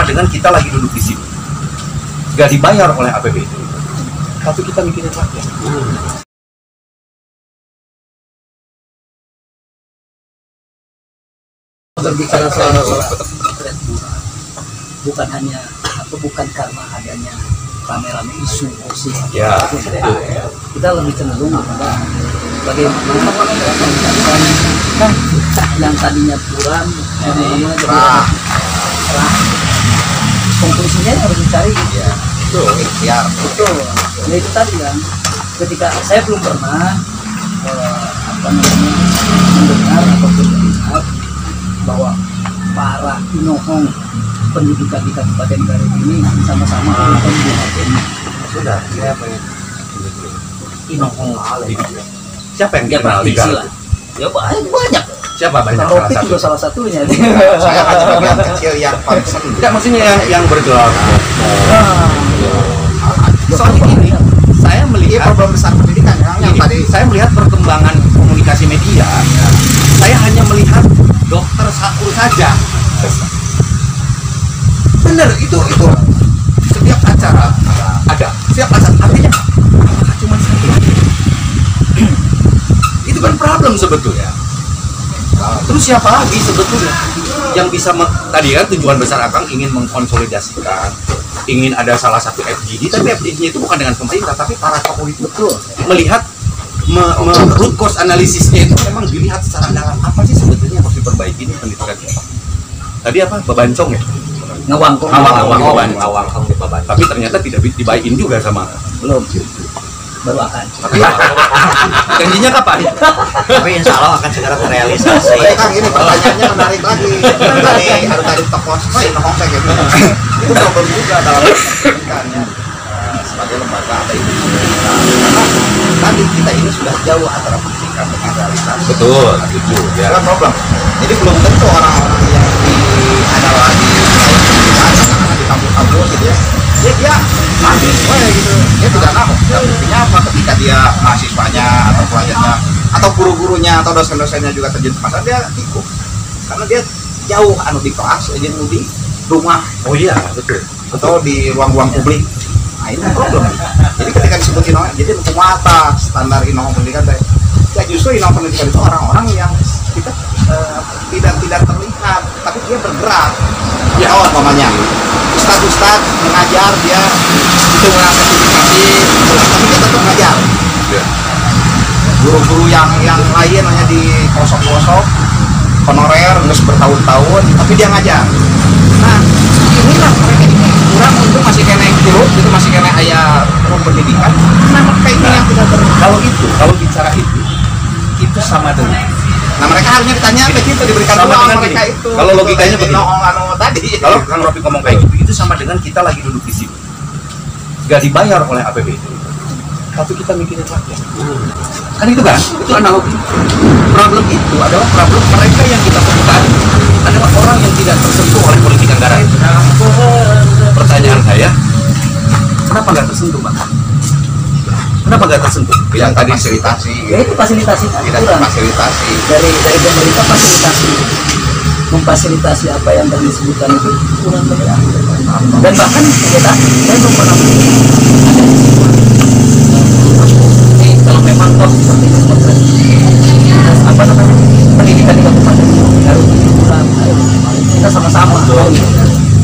sama dengan kita lagi duduk di sini, nggak dibayar oleh APBD, tapi kita mikirin rakyat. Berbicara soal bukan hanya atau bukan karena adanya rame-rame isu musik, Ya, kita lebih cenderung kepada bagaimana kan yang tadinya kurang lama-lama jadi serah. Konklusinya harus dicari ya. betul. Ya betul. Ya itu tadi kan, ketika saya belum pernah mendengar ataupun melihat bahwa para inohong pendidikan di Kabupaten Garut ini sama-sama mendukung Sudah, siapa yang inohong siapa yang dia kenal di praktisi lah. Garut? Ya banyak. Siapa banyak? Taufik juga salah satunya. Saya hanya bagian kecil yang concern. Enggak, maksudnya yang bergelar. Soalnya gini, Saya ini melihat problem besar pendidikan yang tadi saya melihat perkembangan komunikasi media. Saya hanya melihat dokter Sakur saja. Bener, itu setiap acara ada, setiap acara artinya apakah cuma satu? Itu kan problem sebetulnya. Terus siapa lagi sebetulnya yang bisa tadi kan tujuan besar Akang ingin mengkonsolidasikan, ingin ada salah satu FGD, tapi FGD-nya itu bukan dengan pemerintah, tapi para tokoh itu Betul. melihat root cause analisisnya itu memang dilihat secara dalam, apa sih sebetulnya yang harus diperbaiki ini pendidikan kita. Tadi apa? Bebancong ya? Ngawangkong. Ngawangkong di Bebancong. Tapi ternyata tidak dibaikin juga sama. Belum. Baru akan. Tapi janjinya kapan? tapi insya Allah akan segera terrealisasi. Kang, ini pertanyaannya menarik lagi. Tadi ada tokoh si Nohong kayak gitu. Itu problem juga dalam pendidikannya. Sebagai lembaga ada itu karena tadi kita ini sudah jauh antara pendidikan dengan realitas. Betul, itu ya. Itu kan problem. Jadi belum tentu orang-orang yang ada lagi di kampus-kampus gitu ya. Dia mahasiswa ya gitu, dia tidak tahu. Dan buktinya apa ketika dia mahasiswanya atau pelajarnya atau guru-gurunya atau dosen-dosennya juga terjun ke masalah, dia ikut karena dia jauh di kelas aja di rumah. Oh iya, betul. Atau di ruang-ruang publik. Nah ini problem. Jadi ketika disebut inohong, jadi hukum atas standar inohong pendidikan ya justru inohong pendidikan itu orang-orang yang kita tidak terlihat tapi dia bergerak. Ya, umpamanya ustad mengajar, dia itu sertifikasi, tapi dia tetap mengajar. Ya. Guru-guru yang lain hanya di pelosok-pelosok honorer nggak bertahun-tahun tapi dia ngajar. Nah inilah mereka ini kurang untuk masih kena grup itu, masih kena ayah pendidikan. Nah mereka ini yang tidak Kalau bicara itu sama dengan. Nah mereka harusnya ditanya begitu, diberikan Sama ruang dengan mereka gini. itu. Kalau logikanya begini. Tadi. Kalau Kang Rofi ngomong kayak gitu, itu sama dengan kita lagi duduk di sini, nggak dibayar oleh APBD, tapi kita mikirin rakyat. Kan itu kan? Itu analogi. Problem itu adalah problem mereka yang kita temukan adalah orang yang tidak tersentuh oleh politik anggaran. Pertanyaan saya, kenapa nggak tersentuh, Pak? Kenapa nggak tersentuh? Yang tadi fasilitasi. Ya itu fasilitasi Tidak kurang. terfasilitasi. Dari pemerintah memfasilitasi apa yang tadi disebutkan itu kurang banyak. Dan bahkan saya belum pernah ini kalau memang toh seperti itu apa namanya pendidikan di Kabupaten Garut itu kurang, kita sama-sama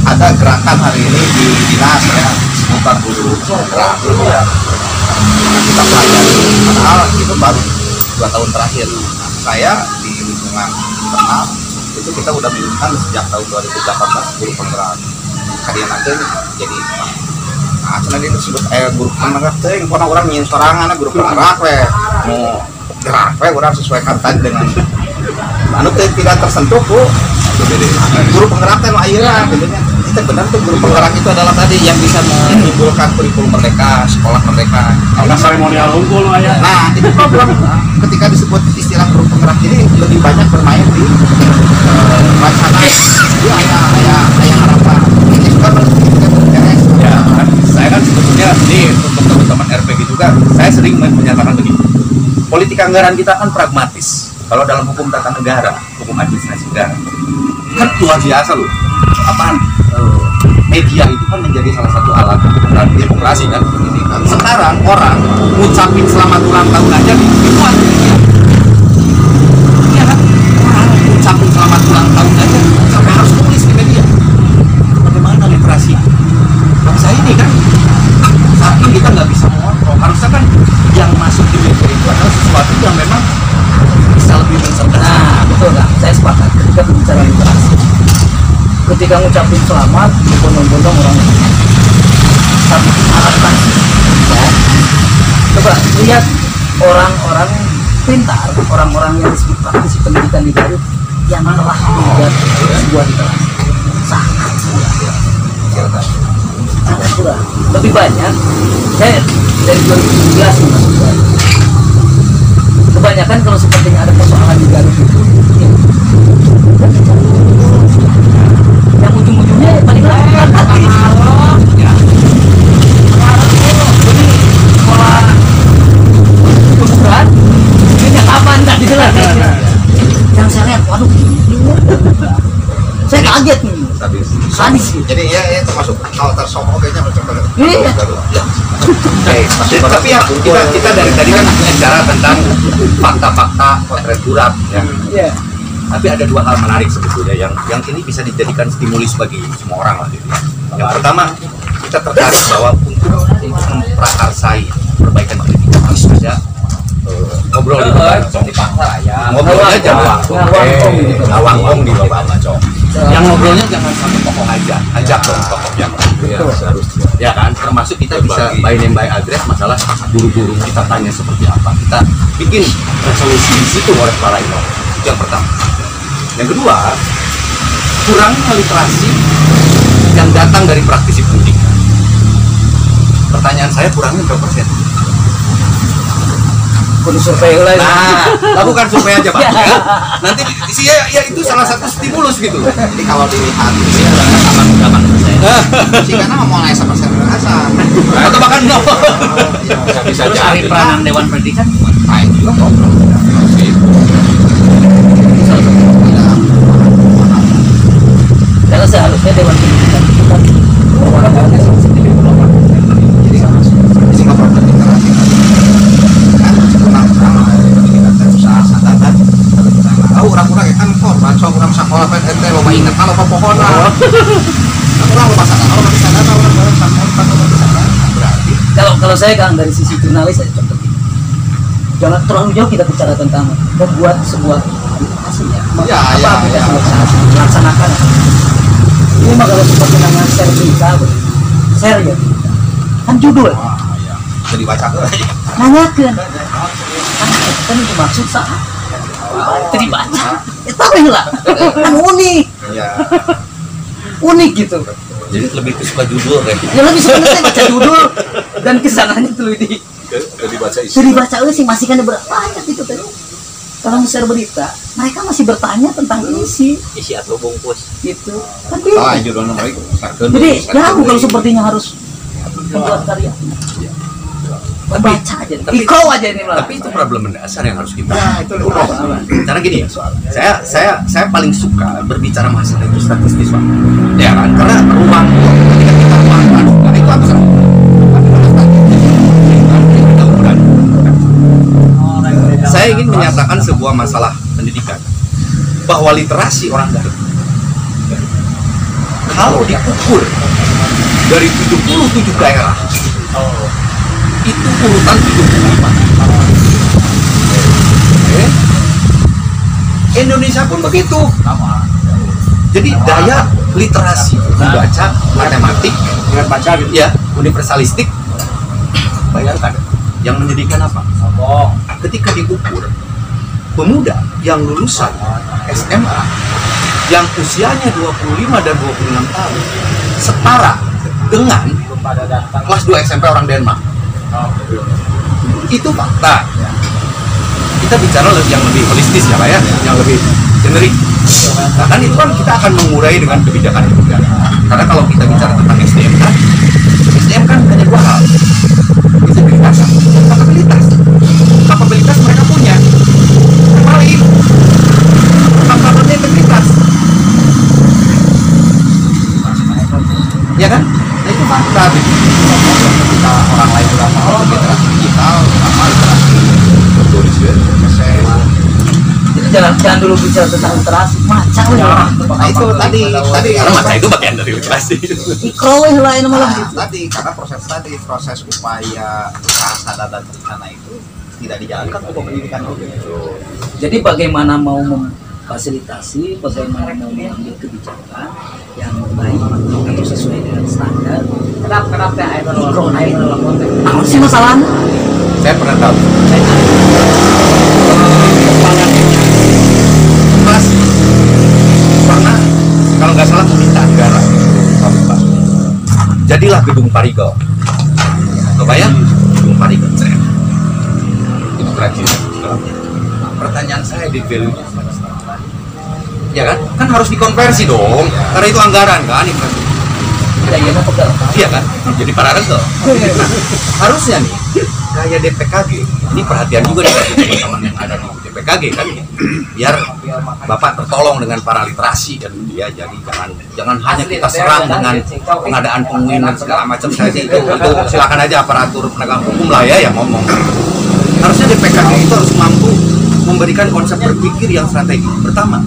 Ada gerakan hari ini di dinas ya, bukan guru gerak dulu ya. Kita pelajari, padahal itu baru 2 tahun terakhir. Saya di lingkungan internal itu kita udah bilang sejak tahun 2018 guru penggerak. Kalian nanti jadi ini disebut guru penggerak teh yang orang nyin sorangan guru penggerak mau gerak orang sesuaikan tadi dengan anu tidak tersentuh Bu. Guru penggerak teh mah ayeuna kita benar tuh guru penggerak itu adalah tadi yang bisa menimbulkan kurikulum merdeka, sekolah merdeka. Ada seremonial unggul ya. Nah, itu problem ketika disebut istilah guru penggerak ini lebih banyak bermain di wacana. Dia ayah harapan. Ini juga beres. Ya, saya kan sebetulnya ini untuk teman-teman RPG juga, saya sering menyatakan begini. Politik anggaran kita kan pragmatis. Kalau dalam hukum tata negara, hukum administrasi negara, kan luar biasa loh. Apaan? media itu kan menjadi salah satu alat dalam demokrasi kan. Sekarang orang ngucapin selamat ulang tahun aja dimuat media. Iya kan? Orang ngucapin selamat ulang tahun aja sampai harus tulis di media. Bagaimana literasi bangsa ini kan? Saking kita nggak bisa mengontrol. Harusnya kan yang masuk di media itu adalah sesuatu yang memang bisa lebih mencerdaskan. Nah, betul kan? Saya sepakat ketika berbicara literasi. Ketika ngucapin selamat, berbondong-bondong orang satu adaptasi. Ya. Coba lihat orang-orang pintar, orang-orang yang disebut praktisi pendidikan di Garut yang telah membuat sebuah literasi. Sangat kurang. Sangat kurang. Lebih banyak, saya dari 2017 ini masuk Garut. Kebanyakan kalau sepertinya ada persoalan di Garut itu, ya, yang ujung-ujungnya paling lama ya. Jadi sekolah kuburan ini kapan tak dijelas. Yang saya lihat, waduh, saya kaget nih. Sadis gitu. Jadi ya termasuk kalau tersokong kayaknya macam Iya. Tapi ya kita dari tadi kan bicara tentang fakta-fakta potret buram ya. Iya. Tapi ada dua hal menarik sebetulnya yang ini bisa dijadikan stimulus bagi semua orang lah gitu ya. Yang pertama, kita tertarik bahwa untuk memprakarsai perbaikan pendidikan harus ada ngobrol di depan ngobrolnya jangan ngawang di bawah macam. Yang ngobrolnya jangan sampai tokoh aja, ajak dong tokoh yang harusnya. Ya kan, termasuk kita bisa by name by address masalah guru-guru, kita tanya seperti apa, kita bikin resolusi di situ oleh para itu yang pertama. Yang kedua, kurangnya literasi yang datang dari praktisi pendidikan. Pertanyaan saya, kurangnya berapa persen? Kudu survei lah. Nah, lakukan survei aja Pak. Ya. Nanti ya itu salah satu stimulus gitu. Jadi kalau dilihat di sini adalah aman sih karena mau mulai sama rasa Atau bahkan nol. bisa Terus hari peranan Dewan Pendidikan main juga problem. karena seharusnya Dewan Pendidikan itu kan orang-orangnya sensitif development. Jadi nggak problem literasi kan orang-orang usaha sadar kan tahu orang-orang kan korban so orang sekolah PNT lo ingat kalau pohon lah orang lo masalah kalau bisa sadar orang sekolah kalau bisa sadar berarti Kalau saya kan dari sisi jurnalis saya contoh gini. Jangan terlalu jauh kita bicara tentang membuat sebuah aplikasi ya. Aplikasi legislasi melaksanakan. Ini mah kalau seperti namanya share berita, share ya. Kan judul. bisa dibaca Nanyakan. Kan itu maksud sah. Itu dibaca. Tahu lah. Kan unik. ya Unik gitu. Jadi lebih suka judul kan. Ya lebih sebenarnya baca judul dan kesananya tuh dibaca isi jadi baca sih masih kan ada banyak gitu kan. Kalau share berita, mereka masih bertanya tentang isi atau bungkus gitu. Kan gitu. judulnya baik Jadi ya kalau sepertinya harus membuat karya. Baca aja, ikau aja ini lah. Tapi itu problem mendasar yang harus kita. itu Karena gini ya, saya paling suka berbicara masalah itu statistis Pak. Ya kan, karena ruang ketika kita ruang itu apa sih? Saya ingin menyatakan sebuah masalah pendidikan bahwa literasi orang Garut kalau diukur dari 77 daerah itu urutan 75. Indonesia pun begitu. Jadi daya literasi membaca matematik Ingat baca gitu. ya universalistik, bayangkan yang menyedihkan apa? Ketika diukur pemuda yang lulusan SMA yang usianya 25 dan 26 tahun setara dengan kelas 2 SMP orang Denmark. Itu fakta. Kita bicara yang lebih holistis ya Pak ya, yang lebih generik. Nah, kan itu kan kita akan mengurai dengan kebijakan negara. Karena kalau kita bicara tentang SDM kan hanya dua hal. Integritas dan kapabilitas. Kapabilitas mereka punya. Paling kapabilitas integritas. Ya kan? Nah itu fakta gitu. Ketika orang lain udah mau literasi digital, sama literasi bertulis ya, Jadi jangan dulu bicara tentang literasi, macam ya. nah itu tadi Karena masa itu bagian dari literasi. Ikro lain malah nah, gitu. tadi karena proses upaya usaha sadar dan berencana itu tidak dijalankan untuk pendidikan itu. Jadi bagaimana mau memfasilitasi, bagaimana mau mengambil kebijakan yang baik atau sesuai dengan standar. Kenapa ikro naik dalam konteks? Nah, sih masalahnya. Saya pernah tahu. Mas pernah kalau nggak salah meminta negara jadilah gedung Parigel. Kebayang? Gedung Parigel. Itu keren. Pertanyaan saya di value-nya ya kan? Kan harus dikonversi dong. Karena itu anggaran kan iya kan? Jadi Parigel. Nah, harusnya nih kayak DPKG. Ini perhatian juga nih bagi teman-teman yang ada di DPKG kan ya. Biar Bapak tertolong dengan para literasi dan dia jadi jangan hanya kita serang dengan pengadaan pengumuman dan segala macam saja itu silakan aja aparatur penegak hukum lah ya yang ngomong. Harusnya DPKG itu harus mampu memberikan konsep berpikir yang strategis. Pertama,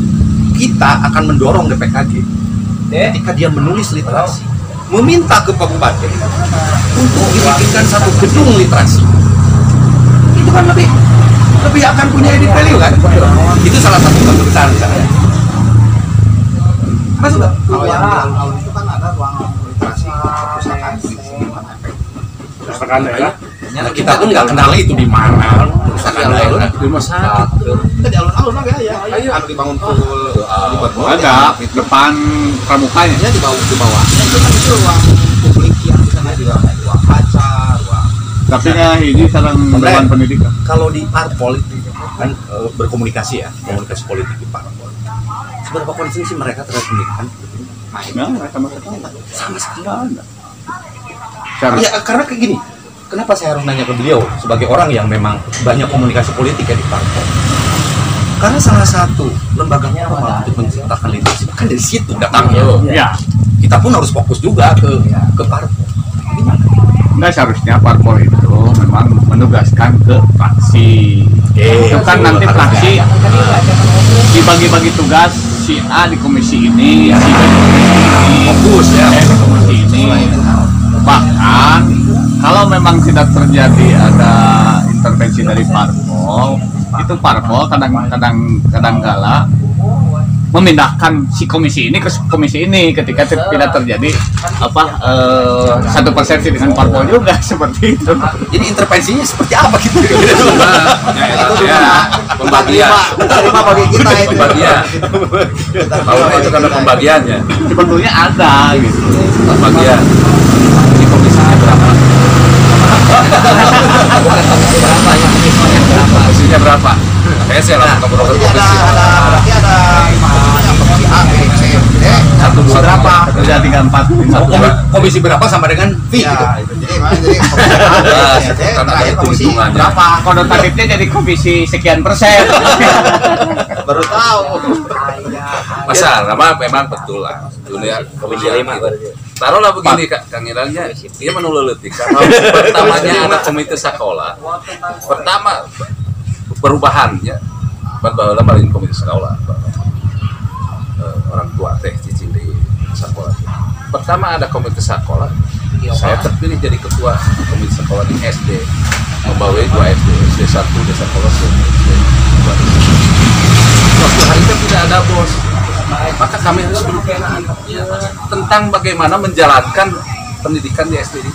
kita akan mendorong DPKG ketika dia menulis literasi, meminta ke kabupaten untuk dibikinkan satu gedung literasi. Itu kan lebih akan punya edit value kan? Itu salah satu contoh besar misalnya. Masuk nggak? Kalau yang tahun itu kan ada ruang literasi perpustakaan di Perpustakaan daerah. Nah, kita pun nggak kenal itu di mana. Perpustakaan daerah. Di rumah sakit. Kita di alun-alun lah ya. Anu dibangun full dibuat Ada depan pramukanya. ya di bawah. Itu kan itu ruang publik yang di sana juga ruang baca, ruang. Tapi ini sarang dewan pendidikan. Kalau di parpol itu kan berkomunikasi ya, komunikasi politik di parpol. Seberapa concern sih mereka terhadap pendidikan? Nah, sama sekali ada. Ya karena kayak gini. Kenapa saya harus nanya ke beliau sebagai orang yang memang banyak komunikasi politik ya di parpol? Karena salah satu lembaga formal untuk menciptakan literasi kan dari situ datangnya. Ya. Kita pun harus fokus juga ke parpol. Enggak, seharusnya parpol itu memang menugaskan ke fraksi. Itu kan nanti fraksi dibagi-bagi tugas, si A di komisi ini, si B di komisi ini, Fokus ya. di komisi ini. Bahkan kalau memang tidak terjadi ada intervensi dari parpol, itu parpol kadang kala memindahkan si komisi ini ke komisi ini ketika tidak terjadi satu persepsi dengan parpol juga seperti itu. Jadi intervensinya seperti apa gitu? Pembagian. Terima bagi kita itu. Pembagian. Kalau itu karena pembagiannya. Sebetulnya ada gitu. Pembagian. Ini komisinya berapa? Komisinya berapa? Saya langsung ke program komisi. Berarti ada komisi A, B, C, D. Satu dua Berapa? Sudah 3, 4, 5. Komisi berapa sama dengan V Ya, gitu? jadi komisi A, B, C, D. Terakhir komisi Berapa? Konotatifnya jadi komisi sekian persen. baru tahu. Masa, memang betul lah. Dunia komisi 5 taruhlah begini Kang Irangnya, dia meneliti kalau pertamanya ada komite sekolah. Pertama perubahannya, bahwa maling komite sekolah. Orang tua teh cicing di sekolah. Pertama ada komite sekolah. Saya terpilih jadi ketua komite sekolah di SD, membawa 2 SD, SD 1, desa Kolose, SD 2. Waktu hari itu tidak ada bos, maka kami harus tentang bagaimana menjalankan pendidikan di SD ini.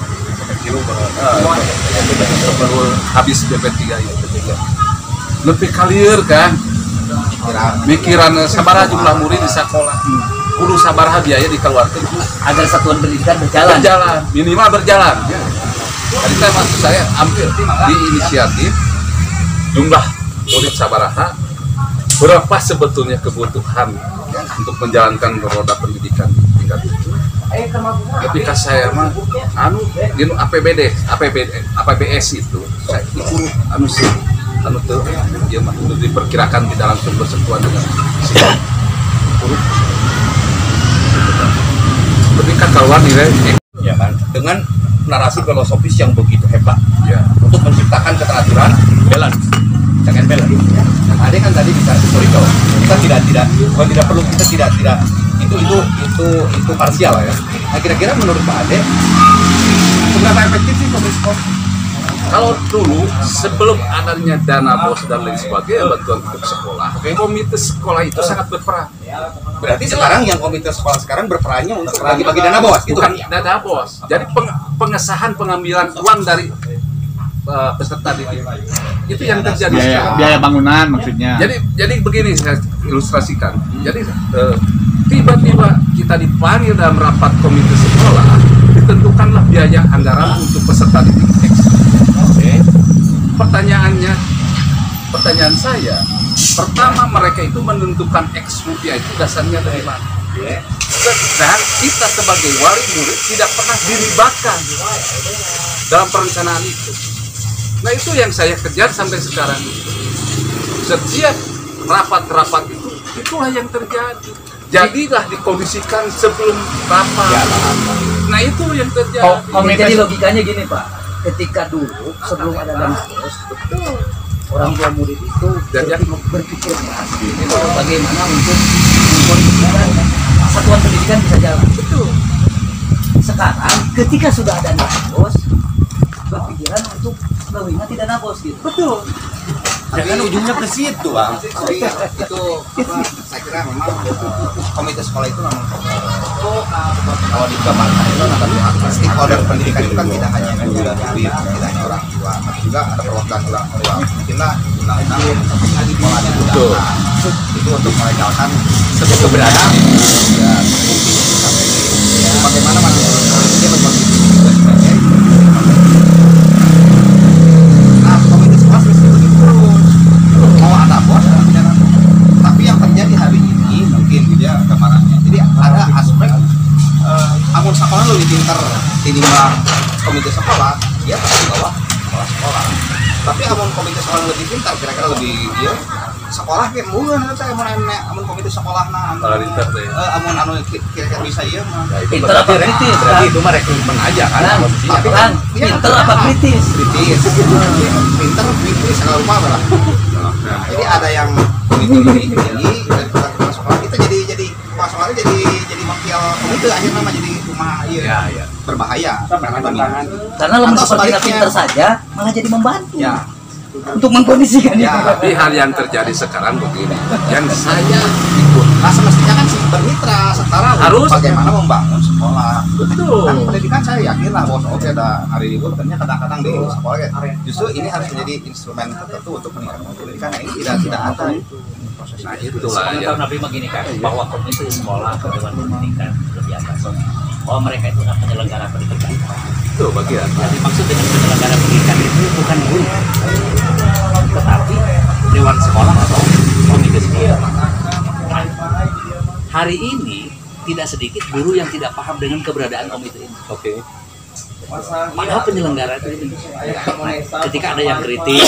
Baru habis BP3 ya, lebih clear kan, mikiran sabaraha jumlah murid di sekolah, kudu sabaraha biaya dikeluarkan Agar satuan pendidikan berjalan. minimal berjalan. Tadi maksud saya hampir di inisiatif jumlah murid sabaraha, berapa sebetulnya kebutuhan untuk menjalankan roda pendidikan tingkat itu. Ketika saya mah gini APBS itu saya ikut tuh dia mah itu diperkirakan tidak langsung bersentuhan dengan si ketika keluar nilai ya kan, dengan narasi filosofis yang begitu hebat ya. untuk menciptakan keteraturan, balance, check and balance. Nah, Ade kan tadi bisa historical, kita tidak perlu, kita tidak itu parsial ya. Nah, kira-kira menurut Pak Ade seberapa efektif sih komite sekolah? Kalau dulu sebelum adanya dana bos dan lain sebagainya bantuan untuk sekolah, komite sekolah itu sangat berperan. Berarti sekarang yang komite sekolah sekarang berperannya untuk bagi-bagi dana bos, itu kan? Dana bos. Jadi pengesahan pengambilan uang dari peserta didik itu yang terjadi sekarang. Biaya bangunan maksudnya. Jadi begini saya ilustrasikan. Jadi tiba-tiba kita dipanggil dalam rapat komite sekolah, ditentukanlah biaya anggaran untuk peserta didik X. Pertanyaan saya, pertama mereka itu menentukan X rupiah itu dasarnya dari mana? Dan kita sebagai wali murid tidak pernah dilibatkan dalam perencanaan itu. Nah itu yang saya kejar sampai sekarang. Setiap rapat-rapat itu, itulah yang terjadi. Jadilah dikondisikan sebelum rapat. Nah itu yang terjadi. Jadi logikanya gini Pak, ketika dulu sebelum ada dana bos, orang tua murid itu berpikir keras bagaimana untuk mengkondisikan satuan pendidikan bisa jalan. Betul. Sekarang ketika sudah ada dana bos, berpikiran untuk melewati dana bos gitu. Betul. Jangan ujungnya ke situ, Bang. Tapi itu saya kira memang komite sekolah itu memang kalau digambarkan itu ada stakeholder pendidikan itu kan tidak hanya guru dan murid, tidak hanya orang tua, tapi juga ada perwakilan orang tua. Mungkinlah undang-undang di sekolah itu untuk melegalkan sebuah keberadaan. Ya, bagaimana dia berbagi tugas sebagai komite sekolah seperti itu terus mau ada bos tapi yang terjadi hari ini mungkin dia gambarannya. Jadi ada aspek amun sekolah lebih pintar tinimbang komite sekolah, dia pasti bawah kepala sekolah. Tapi amun komite sekolah lebih pintar, kira-kira lebih dia sekolah kayak mungkin saya mau nanya amun komite sekolah amun anu kira-kira bisa iya mah. Pintar apa kritis? Berarti itu mah rekrutmen aja kan. Tapi kan pintar apa kritis? Kritis. Pintar kritis kalau lupa lah. Jadi ada yang komite ini dari kepala sekolah kita jadi kepala sekolahnya jadi wakil komite akhirnya mah jadi rumah iya berbahaya karena lemah seperti pintar saja malah jadi membantu untuk mengkondisikan itu. Tapi hal yang terjadi sekarang begini, yang saya ikut semestinya kan bermitra setara harus bagaimana membangun sekolah. Betul. Kan pendidikan saya yakin lah bos, oke ada hari libur ternyata kadang-kadang di sekolah justru ini harus menjadi instrumen tertentu untuk meningkatkan pendidikan. Nah, ini tidak ada itu prosesnya. Nah itulah ya. Nabi begini kan, bahwa komite sekolah ke dewan pendidikan lebih atas. Bahwa mereka itu adalah penyelenggara pendidikan. Itu bagian. Jadi maksud dengan penyelenggara pendidikan itu bukan guru, tetapi dewan sekolah atau komite sekolah. Nah, hari ini tidak sedikit guru yang tidak paham dengan keberadaan komite ini. Oke. Padahal penyelenggara itu ini. Nah, ketika ada yang kritik,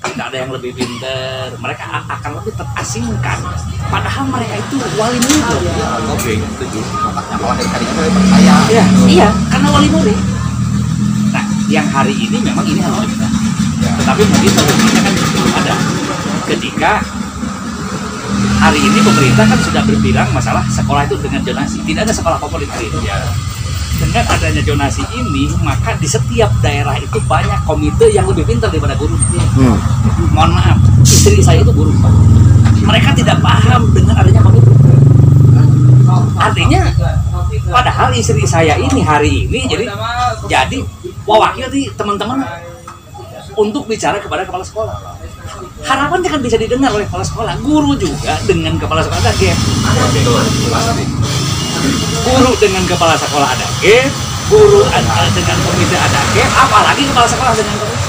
tidak ada yang lebih pintar, mereka akan lebih terasingkan. Padahal mereka itu wali murid. Oke, setuju. Makanya kalau dari tadi saya percaya. Iya, karena wali murid. Nah, yang hari ini memang ini harus kita. Tetapi mungkin solusinya kan belum ada. Ketika hari ini pemerintah kan sudah berbilang masalah sekolah itu dengan zonasi. Tidak ada sekolah favorit hari ini. Dengan adanya zonasi ini, maka di setiap daerah itu banyak komite yang lebih pintar daripada guru. Mohon maaf, istri saya itu guru, Pak. Mereka tidak paham dengan adanya komite. Artinya, padahal istri saya ini hari ini jadi wakil di teman-teman untuk bicara kepada kepala sekolah. Harapannya kan bisa didengar oleh kepala sekolah. Guru juga dengan kepala sekolah ada gap. Guru dengan kepala sekolah ada gap, guru dengan komite ada gap, apalagi kepala sekolah dengan komite.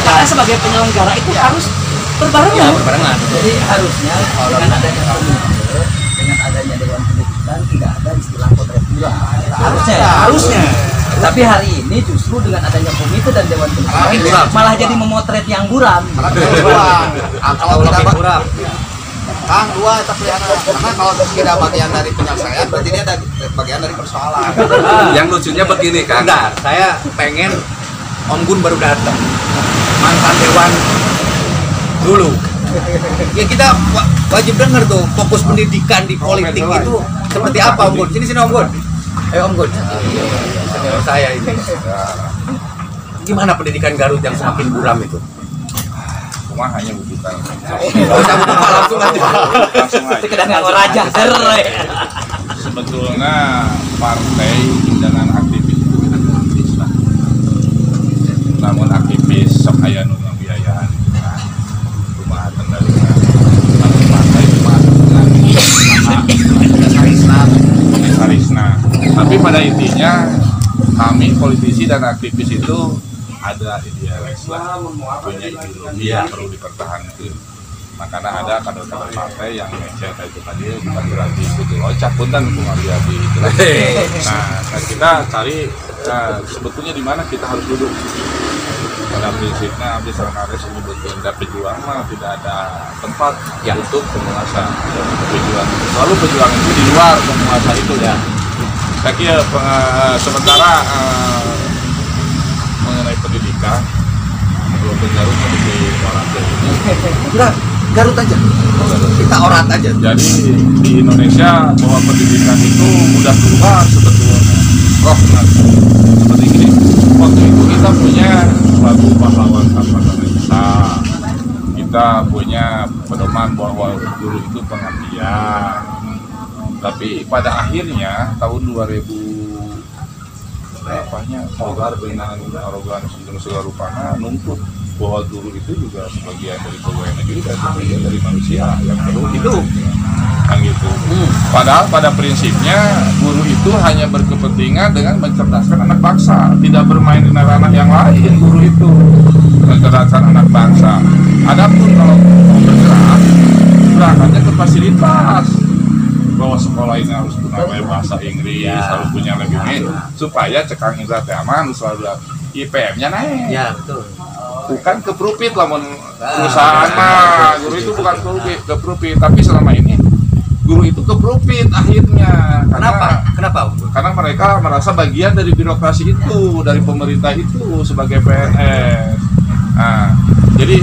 Karena sebagai penyelenggara itu harus berbarengan. Jadi harusnya dengan adanya komite, dengan adanya dewan pendidikan tidak ada istilah potret buram. Harusnya. Tapi hari ini justru dengan adanya komite dan dewan pendidikan malah jadi memotret yang buram. Kalau tidak buram. Kang dua tapi karena kalau tidak bagian dari penyelesaian berarti dia ada bagian dari persoalan. Yang lucunya begini kan. Bentar, saya pengen Om Gun baru datang, mantan dewan dulu. Ya kita wajib dengar tuh fokus pendidikan di politik itu seperti apa Om Gun? Sini Om Gun. Ayo Om Gun. Senior saya ini. Gimana pendidikan Garut yang semakin buram itu? Cuma hanya bukan Langsung aja. Sekedar ngaku raja. sebetulnya partai dengan aktivis itu kita aktivis lah. Namun aktivis sok aya nu biayaan rumah kendalinya partai cuma Sarisna. Tapi pada intinya kami politisi dan aktivis itu ada idealis lah, punya ideologi yang perlu dipertahankan. Makanya ada kader-kader partai yang ngecek itu tadi bukan berarti itu locak pun dan pengaruh di itu. Nah, kita cari sebetulnya di mana kita harus duduk. Pada prinsipnya abdi sareng ini betul pejuang mah tidak ada tempat untuk penguasa. Pejuang selalu pejuang itu di luar penguasa itu ya. Saya kira sementara mengenai pendidikan belum Garut seperti orang ini. Enggak, Garut aja. Kita orat aja. Jadi di Indonesia bahwa pendidikan itu mudah keluar sebetulnya. Seperti ini. Waktu itu kita punya suatu pahlawan tanpa kita. Kita punya pedoman bahwa guru itu pengabdian. Tapi pada akhirnya tahun 2000 berapanya Mogar dengan arogan segala rupanya nuntut bahwa guru itu juga sebagian dari pegawai negeri dan sebagian dari manusia yang perlu hidup kan gitu. Padahal pada prinsipnya guru itu hanya berkepentingan dengan mencerdaskan anak bangsa, tidak bermain dengan ranah yang lain. Guru itu mencerdaskan anak bangsa. Adapun kalau mau bergerak, berangkatnya ke fasilitas bahwa sekolah ini harus punya bahasa Inggris, harus punya lebih supaya cekang Indra teh aman selalu IPM-nya naik. Ya, betul. Bukan ke Prupit lamun perusahaan mah. Guru itu bukan ke Prupit, tapi selama ini guru itu ke Prupit akhirnya. Kenapa? Karena mereka merasa bagian dari birokrasi itu, dari pemerintah itu sebagai PNS. Nah, jadi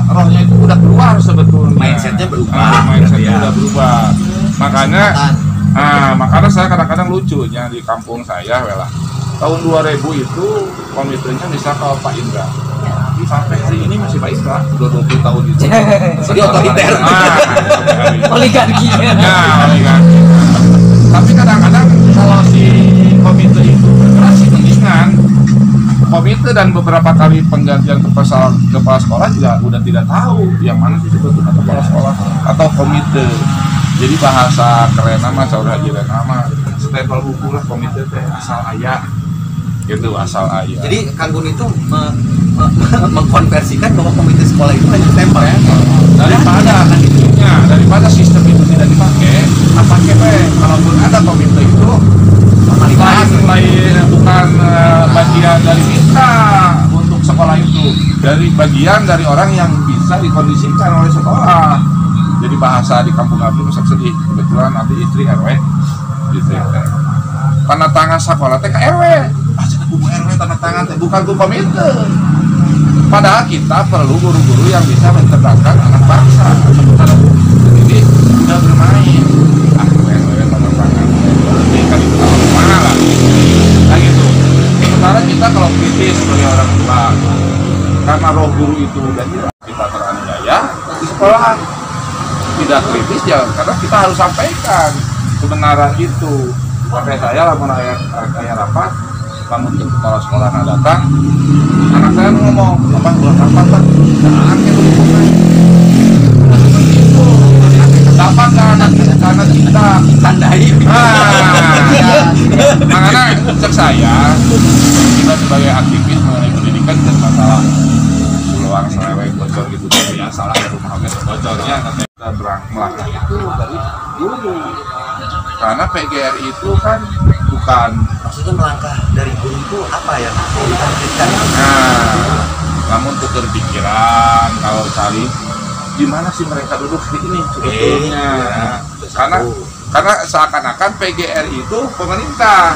rohnya itu udah keluar sebetulnya. Mindsetnya berubah. Mindsetnya udah berubah. Makanya saya kadang-kadang lucunya di kampung saya, tahun 2000 itu komitenya misalkan Pak Indra. Sampai hari ini masih Pak Indra, udah 20 tahun itu. Jadi otoriter. Oligarki. Ya, oligarki. Tapi kadang-kadang kalau si komite itu bergerak dengan komite dan beberapa kali penggantian kepala sekolah juga udah tidak tahu yang mana sih sebetulnya kepala sekolah atau komite. Jadi bahasa keren nama saudara hajiran nama stempel buku lah komite teh asal ayah gitu, asal ayah. Jadi Kang Gun itu mengkonversikan bahwa komite sekolah itu hanya stempel ya. Daripada sistem itu tidak dipakai, kalaupun ada komite itu bukan bagian dari kita untuk sekolah itu, dari bagian dari orang yang bisa dikondisikan oleh sekolah. Jadi bahasa di kampung abdi masak sedih, kebetulan abdi istri RW gitu. Tanda tangan sekolah teh ke RW, buku RW tanda tangan teh bukan ke komite. Padahal kita perlu guru-guru yang bisa mencerdaskan anak bangsa. Jadi udah bermain RW tanda tangan ini kan itu mana lah nah gitu. Sementara kita kalau kritis sebagai orang tua, karena roh guru itu udah hilang, kita teraniaya di sekolah. Tidak kritis ya, karena kita harus sampaikan kebenaran itu. Pakai saya lah kayak rapat, namun kepala sekolah datang, anak saya ngomong, "Bapak bulan rapat Pak, anaknya berhubungan." Dapat karena kita tandai. Makanya cek saya, kita sebagai aktivis mengenai pendidikan dan masalah peluang selewek bocor gitu ya, salah rumah bocornya nanti kita melangkah itu dari guru. Karena PGRI itu kan bukan Maksudnya melangkah dari guru itu apa ya? Ditargetkan. namun tukar pikiran kalau cari di mana sih mereka duduk di ini sebetulnya. Karena seakan-akan PGR itu pemerintah,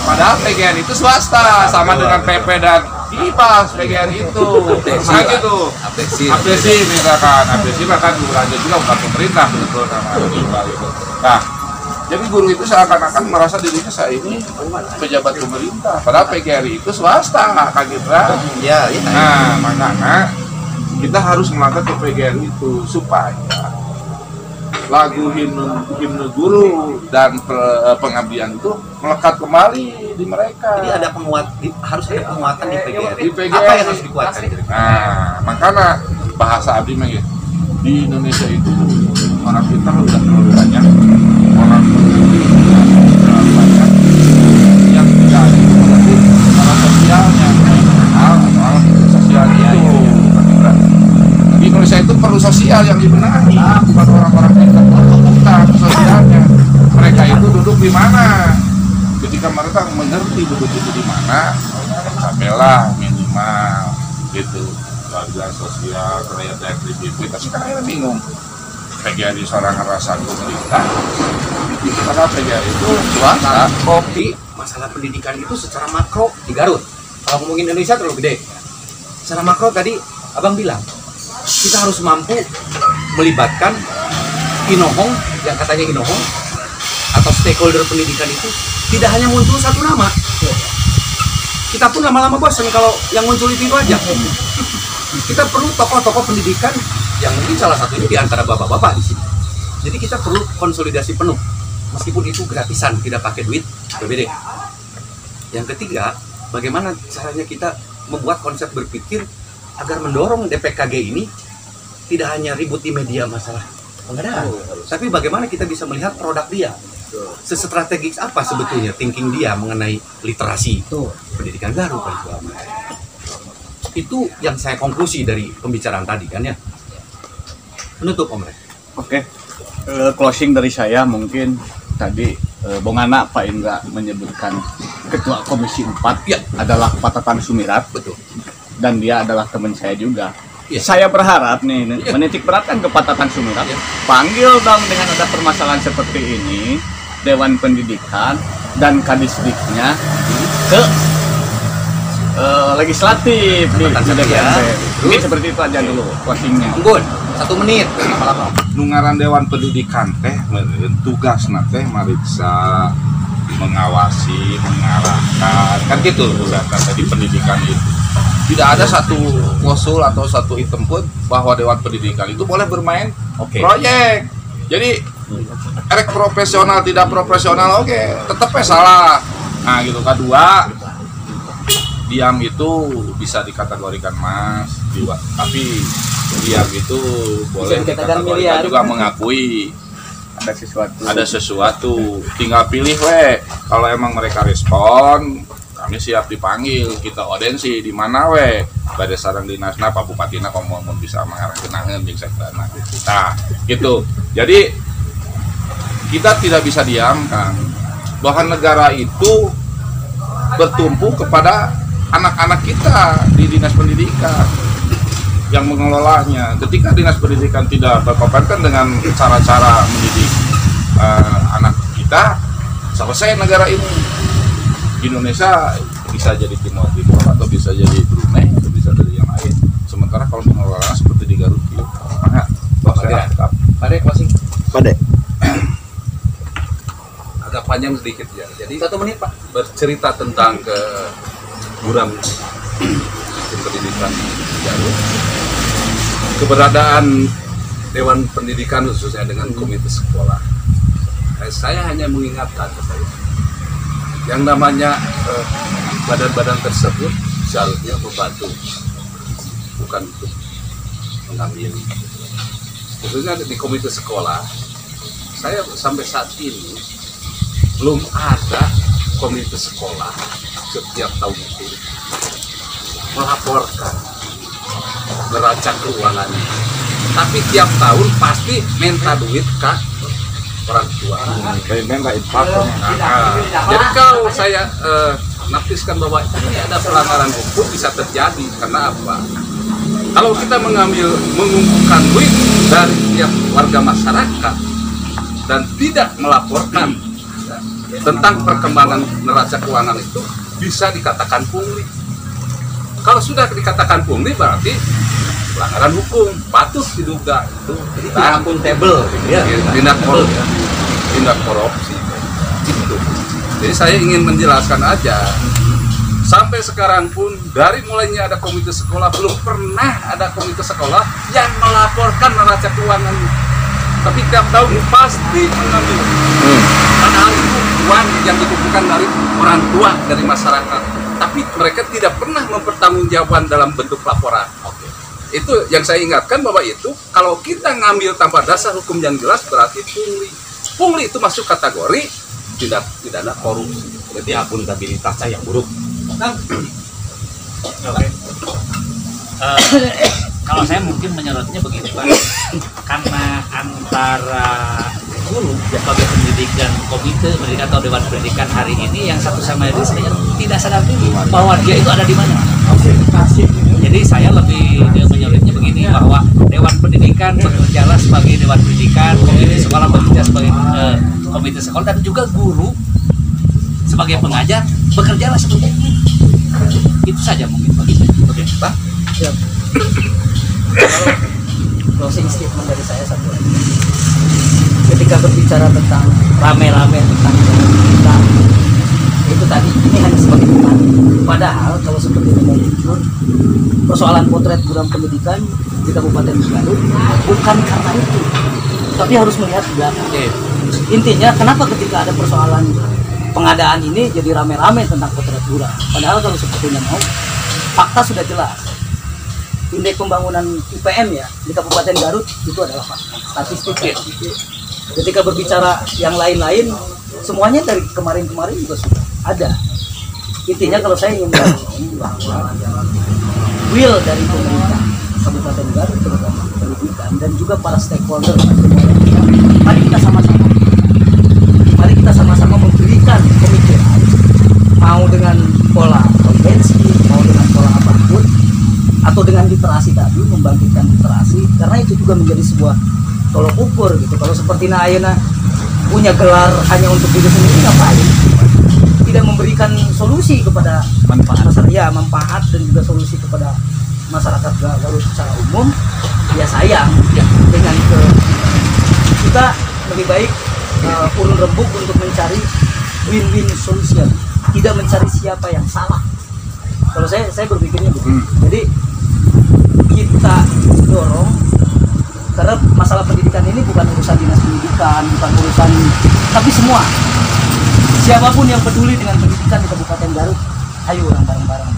padahal PGR itu swasta, sama dengan PP dan IPAS. PGR itu nah gitu, APSI misalkan, APSI bahkan lanjut juga bukan pemerintah betul sama IPA gitu. Nah, jadi guru itu seakan-akan merasa dirinya saya ini pejabat pemerintah, padahal PGRI itu swasta, kaget kan? Ya, Nah, makanya kita harus melangkah ke PGRI itu supaya lagu himne guru dan pengabdian itu melekat kembali di mereka. Jadi ada harus ada penguatan di PGRI. Di PGRI. Apa yang harus dikuatkan? Nah, makanya bahasa abdi mah gitu. Di Indonesia itu orang kita udah terlalu banyak, orang terlalu banyak yang tidak ada alat sosialnya, alat sosial itu. Di Indonesia itu perlu sosial yang dibenahi, bukan orang-orang pintar bukan sosialnya. Mereka itu duduk di mana? Ketika mereka mengerti duduk itu di mana, sampailah minimal gitu. Keadilan sosial, rakyat retributif. Sekarang kita bingung. PGRI seorang rasa pemerintah, karena PGRI itu swasta. Kopi masalah pendidikan itu secara makro di Garut. Kalau ngomongin Indonesia terlalu gede. Secara makro tadi abang bilang kita harus mampu melibatkan Inohong, yang katanya Inohong atau stakeholder pendidikan itu tidak hanya muncul satu nama. Kita pun lama-lama bosan kalau yang muncul itu aja. Kita perlu tokoh-tokoh pendidikan yang mungkin salah satunya di antara bapak-bapak di sini. Jadi kita perlu konsolidasi penuh, meskipun itu gratisan, tidak pakai duit APBD. Yang ketiga, bagaimana caranya kita membuat konsep berpikir agar mendorong DPKG ini tidak hanya ribut di media masalah pengadaan, tapi bagaimana kita bisa melihat produk dia. Sestrategis apa sebetulnya thinking dia mengenai literasi pendidikan Garut dan selama. Itu yang saya konklusi dari pembicaraan tadi kan ya. Penutup Om Rek. Oke. Closing dari saya mungkin tadi Bung Ana Pak Indra menyebutkan Ketua Komisi 4 ya adalah Pak Tatang Sumirat. Betul. Dan dia adalah teman saya juga. Ya. Saya berharap nih menitik beratkan ke Pak Tatang Sumirat. Ya. Panggil dong dengan ada permasalahan seperti ini Dewan Pendidikan dan Kadisdiknya ke legislatif di DPRD. Mungkin seperti itu aja dulu closingnya. Anggun, 1 menit. Nungaran Dewan Pendidikan teh tugas teh meriksa, mengawasi, mengarahkan, kan gitu udah tadi pendidikan itu. Tidak ada satu klausul atau satu item pun bahwa Dewan Pendidikan itu boleh bermain proyek. Jadi erek profesional tidak profesional tetap salah. Nah gitu. Kedua, diam itu bisa dikategorikan mas, tapi diam itu boleh dikategorikan juga mengakui ada sesuatu. Tinggal pilih kalau emang mereka respon, kami siap dipanggil, kita audensi di mana pada sarang dinasna Pak Bupatina kalau bisa mengarah kenangan di sekdana. Nah gitu. Jadi kita tidak bisa diam kan, bahwa negara itu bertumpu kepada anak-anak kita di dinas pendidikan yang mengelolanya. Ketika dinas pendidikan tidak berkompeten dengan cara-cara mendidik anak kita, selesai negara ini. Indonesia bisa jadi Timor atau bisa jadi Brunei atau bisa jadi yang lain. Sementara kalau mengelolanya seperti di Garut, maka Pade closing. Pade. Agak panjang sedikit ya. Jadi 1 menit Pak. Bercerita tentang keburam sistem pendidikan Garut. Keberadaan Dewan Pendidikan khususnya dengan komite sekolah. Saya hanya mengingatkan yang namanya badan-badan tersebut seharusnya membantu, bukan untuk mengambil. Khususnya di komite sekolah, saya sampai saat ini belum ada komite sekolah setiap tahun itu melaporkan neraca keuangannya, tapi tiap tahun pasti minta duit ke orang tua. Jadi kalau saya nafiskan bahwa ini ada pelanggaran hukum bisa terjadi karena apa? Kalau kita mengumpulkan duit dari tiap warga masyarakat dan tidak melaporkan tentang perkembangan neraca keuangan itu, bisa dikatakan pungli. Kalau sudah dikatakan pungli berarti pelanggaran hukum, patut diduga itu akuntabel gitu ya. Tindak korupsi gitu. Jadi saya ingin menjelaskan aja, sampai sekarang pun dari mulainya ada komite sekolah, belum pernah ada komite sekolah yang melaporkan neraca keuangan. Tapi tiap tahun pasti mengambil. Padahal itu uang yang dikumpulkan dari orang tua, dari masyarakat. Tapi mereka tidak pernah mempertanggungjawabkan dalam bentuk laporan. Itu yang saya ingatkan, bahwa itu kalau kita ngambil tanpa dasar hukum yang jelas berarti pungli. Pungli itu masuk kategori tidak pidana korupsi. Berarti akuntabilitasnya yang buruk. Oke. Kalau saya mungkin menyorotnya begini Pak, karena antara guru sebagai pendidik dan komite pendidikan atau dewan pendidikan hari ini yang satu sama lain saya tidak sadar diri bahwa dia itu ada di mana. Jadi saya lebih menyorotnya begini, bahwa dewan pendidikan bekerjalah sebagai dewan pendidikan, komite sekolah bekerja sebagai komite sekolah, dan juga guru sebagai pengajar bekerjalah seperti ini. Itu saja mungkin bagi saya. Oke, Pak. Ya. Kalau closing statement dari saya satu lagi. Ketika berbicara tentang rame-rame tentang kita, itu tadi ini hanya sebagai teman. Padahal kalau seperti yang jujur, persoalan potret buram pendidikan di Kabupaten Garut bukan karena itu, tapi harus melihat ke belakang. Intinya kenapa ketika ada persoalan pengadaan ini jadi rame-rame tentang potret buram? Padahal kalau sepertinya mau, fakta sudah jelas. Indeks pembangunan IPM ya di Kabupaten Garut itu adalah statistik. Ketika berbicara yang lain-lain, semuanya dari kemarin-kemarin juga sudah ada. Intinya kalau saya ingin bahwa will dari pemerintah Kabupaten Garut terutama pendidikan dan juga para stakeholder, mari kita sama-sama memberikan pemikiran, mau dengan pola konvensi, mau dengan pola apapun, atau dengan literasi tadi, membangkitkan literasi, karena itu juga menjadi sebuah tolok ukur gitu. Kalau seperti Ayeuna punya gelar hanya untuk diri sendiri, ngapain? Tidak memberikan solusi kepada manfaat dan juga solusi kepada masyarakat Garut secara umum, ya sayang ya, dengan kita lebih baik urun rembuk untuk mencari win-win solution, tidak mencari siapa yang salah. Kalau saya berpikirnya begitu. Jadi kita dorong, karena masalah pendidikan ini bukan urusan dinas pendidikan, bukan urusan, tapi semua siapapun yang peduli dengan pendidikan di Kabupaten Garut, ayo orang bareng-bareng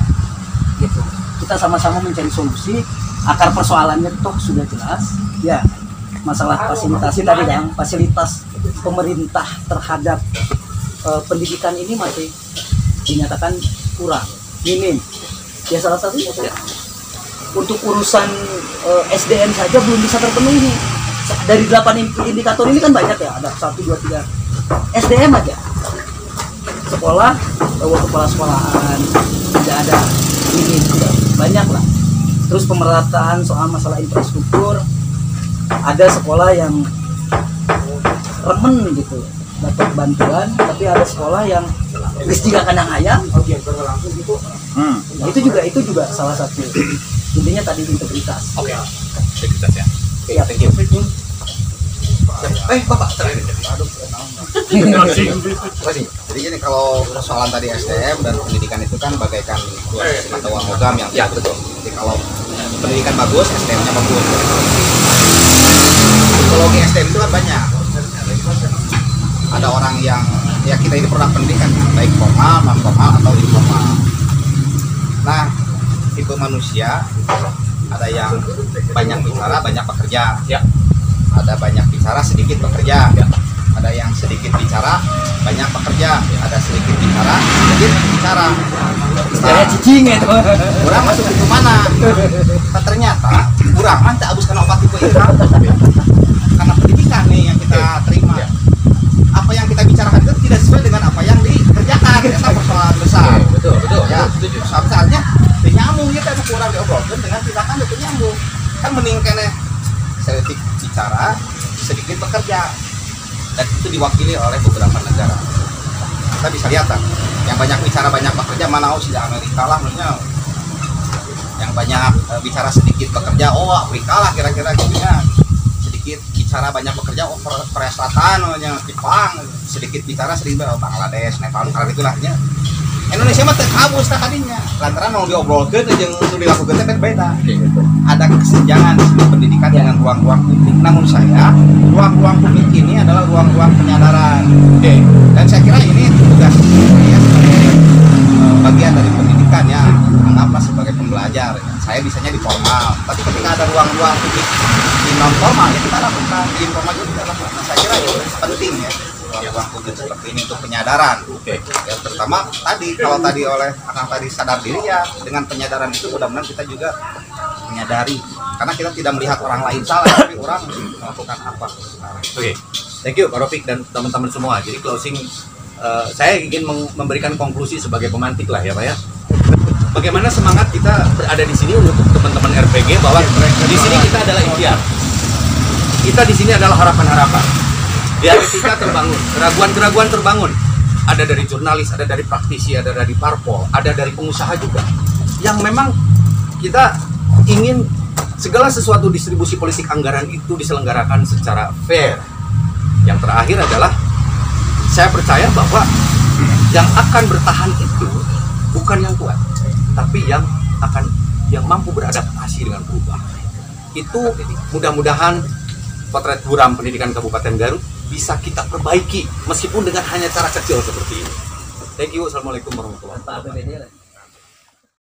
gitu. Kita sama-sama mencari solusi. Akar persoalannya toh sudah jelas ya, masalah fasilitasi tadi kan, fasilitas pemerintah terhadap pendidikan ini masih dinyatakan kurang, minim ya. Salah satunya ya, untuk urusan SDM saja belum bisa terpenuhi. Dari 8 indikator ini kan banyak ya, ada 1, 2, 3 SDM aja. Sekolah, kepala sekolahan tidak ada, ini banyak lah. Terus pemerataan soal masalah infrastruktur, ada sekolah yang remen gitu dapat bantuan, tapi ada sekolah yang geus jiga kandang ayam gitu. Nah, itu juga salah satu. Intinya tadi integritas. Oke. Integritas ya. Ya, thank you. Bapak. Jadi gini, kalau persoalan tadi SDM dan pendidikan itu kan bagaikan dua mata uang logam yang betul. Jadi kalau pendidikan bagus, SDM-nya bagus. Psikologi SDM itu kan banyak. Ada orang yang ya, kita ini produk pendidikan, baik formal, non formal atau informal. Nah, tipe manusia ada yang banyak bicara, banyak bekerja. Ya. Ada banyak bicara, sedikit bekerja. Ya. Ada yang sedikit bicara, banyak bekerja. Ada sedikit bicara, sedikit bicara. Saya cicing itu. Kurang masuk itu mana? Ternyata kurang man tak abuskan obat tipe itu. Karena pendidikan nih yang kita terima. Apa yang kita bicarakan itu tidak sesuai dengan apa yang dikerjakan. Itu persoalan besar. Betul. Ya, setuju. Soalnya nyambung kita kurang diobrolkan dengan tindakan itu nyambung. bicara, sedikit bekerja, dan itu diwakili oleh beberapa negara. Kita bisa lihat kan, yang banyak bicara banyak bekerja mana sih Amerika lah, maksudnya yang banyak bicara sedikit bekerja, Afrika lah kira-kira gitu ya. Sedikit bicara banyak bekerja, Korea Selatan, Jepang, sedikit bicara sering Bangladesh, Nepal, kalau itulah ya. Indonesia mah terkabus tadinya, lantaran mau diobrolkan jeung dilakukan teh beda. Ada kesenjangan pendidikan dengan ruang-ruang publik. Namun saya, ruang-ruang publik ini adalah ruang-ruang penyadaran. Dan saya kira ini tugas saya sebagai bagian dari pendidikan ya, anggaplah sebagai pembelajar. Saya bisanya di formal, tapi ketika ada ruang-ruang publik di non formal ya kita lakukan, di informal juga kita lakukan. Nah, saya kira itu penting ya. Ruang publik seperti ini untuk penyadaran. Ya, terutama tadi kalau tadi oleh Akang tadi sadar diri ya, dengan penyadaran itu mudah-mudahan kita juga menyadari, karena kita tidak melihat orang lain salah tapi orang melakukan apa. Thank you Pak Rofik dan teman-teman semua. Jadi closing, saya ingin memberikan konklusi sebagai pemantik lah ya Pak ya. Bagaimana semangat kita berada di sini untuk teman-teman RPG, bahwa di sini kita adalah ikhtiar. Kita di sini adalah harapan-harapan. Dialektika terbangun, keraguan-keraguan terbangun. Ada dari jurnalis, ada dari praktisi, ada dari parpol, ada dari pengusaha juga. Yang memang kita ingin segala sesuatu distribusi politik anggaran itu diselenggarakan secara fair. Yang terakhir adalah saya percaya bahwa yang akan bertahan itu bukan yang kuat, tapi yang mampu beradaptasi dengan perubahan. Itu mudah-mudahan potret buram pendidikan Kabupaten Garut bisa kita perbaiki meskipun dengan hanya cara kecil seperti ini. Thank you. Assalamualaikum warahmatullahi wabarakatuh.